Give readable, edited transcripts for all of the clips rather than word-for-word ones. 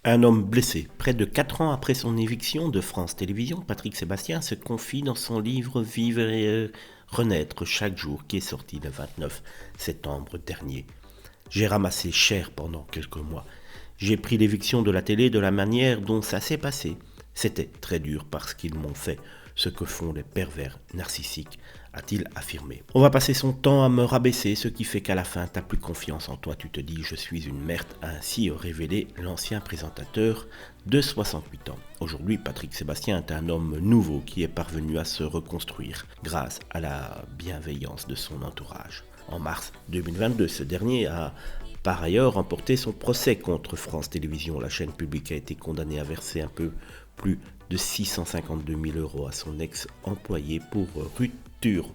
Un homme blessé. Près de 4 ans après son éviction de France Télévisions, Patrick Sébastien se confie dans son livre Vivre et renaître chaque jour qui est sorti le 29 septembre dernier. J'ai ramassé cher pendant quelques mois. J'ai pris l'éviction de la télé de la manière dont ça s'est passé. C'était très dur parce qu'ils m'ont fait ce que font les pervers narcissiques, a-t-il affirmé. On va passer son temps à me rabaisser, ce qui fait qu'à la fin, t'as plus confiance en toi, tu te dis je suis une merde, a ainsi révélé l'ancien présentateur de 68 ans. Aujourd'hui, Patrick Sébastien est un homme nouveau qui est parvenu à se reconstruire grâce à la bienveillance de son entourage. En mars 2022, ce dernier a par ailleurs remporté son procès contre France Télévisions. La chaîne publique a été condamnée à verser un peu plus de 652 000 € à son ex-employé pour rupture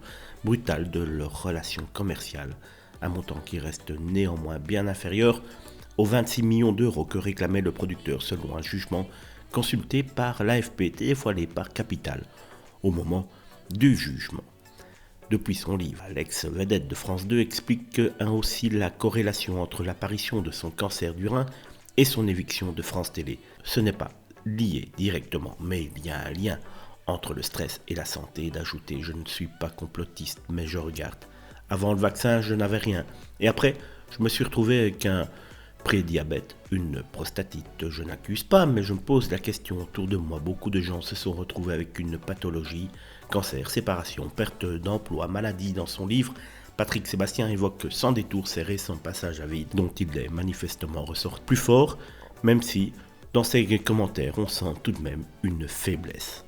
brutale de leur relation commerciale, un montant qui reste néanmoins bien inférieur aux 26 millions d'euros que réclamait le producteur selon un jugement consulté par l'AFP dévoilé par Capital au moment du jugement. Depuis son livre, l'ex-vedette de France 2 explique aussi la corrélation entre l'apparition de son cancer du rein et son éviction de France Télé. Ce n'est pas lié directement, mais il y a un lien entre le stress et la santé, d'ajouter « Je ne suis pas complotiste, mais je regarde. Avant le vaccin, je n'avais rien. Et après, je me suis retrouvé avec un prédiabète, une prostatite. Je n'accuse pas, mais je me pose la question autour de moi. Beaucoup de gens se sont retrouvés avec une pathologie, cancer, séparation, perte d'emploi, maladie. Dans son livre, Patrick Sébastien évoque sans détour ses récents passages à vide, dont il est manifestement ressort plus fort, même si, dans ses commentaires, on sent tout de même une faiblesse.